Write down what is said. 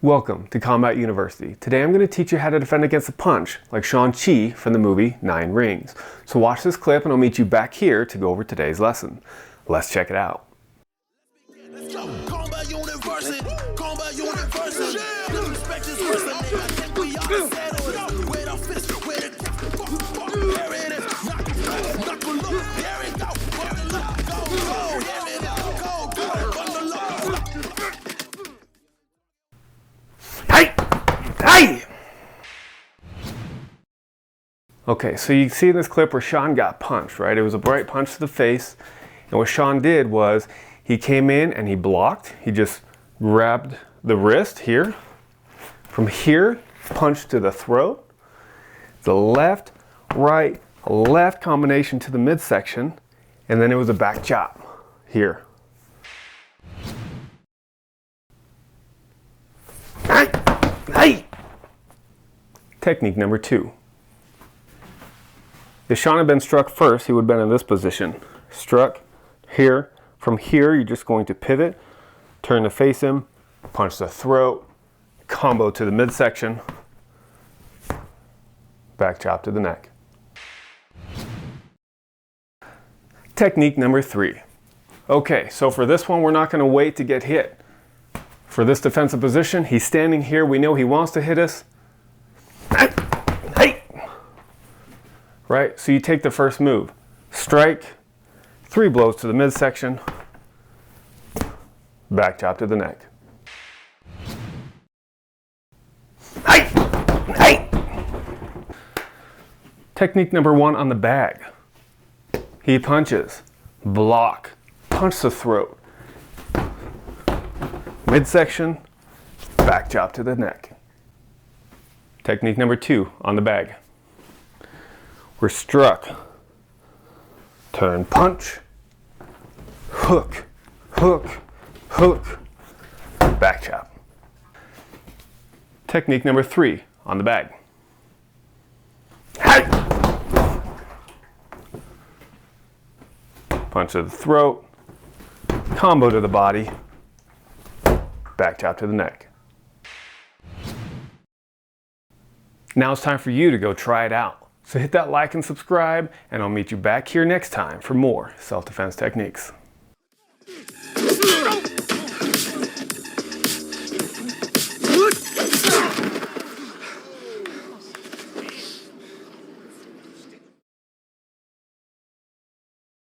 Welcome to Combat University. Today I'm going to teach you how to defend against a punch, like Shang-Chi from the movie 9 Rings. So watch this clip and I'll meet you back here to go over today's lesson. Let's check it out. Let's go. Combat University. Combat University. Disrespect is worse than I think we all settled. Wait, I'll fist. Wait, there it is. Knuckle look. There it go. Bundle up. Go, go. There it is. Go, go. Bundle up. Hey! Hey! Okay, so you see in this clip where Sean got punched, right? It was a bright punch to the face. And what Sean did was he came in and he blocked. He just grabbed the wrist here. From here, punched to the throat. The left, right, left combination to the midsection. And then it was a back chop here. Hey! Hey! Technique number 2. If Sean had been struck first, he would have been in this position. Struck here. From here, you're just going to pivot, turn to face him, punch the throat, combo to the midsection, back chop to the neck. Technique number 3. Okay, so for this one, we're not going to wait to get hit. For this defensive position, he's standing here. We know he wants to hit us. Hey! Right? So you take the first move. Strike, 3 blows to the midsection, back chop to the neck. Hey! Hey! Technique number 1 on the bag. He punches, block, punch the throat. Midsection, back chop to the neck. Technique number 2 on the bag. We're struck. Turn punch. Hook, hook, hook. Back chop. Technique number 3 on the bag. Hey! Punch to the throat. Combo to the body. Back chop to the neck. Now it's time for you to go try it out. So hit that like and subscribe, and I'll meet you back here next time for more self-defense techniques.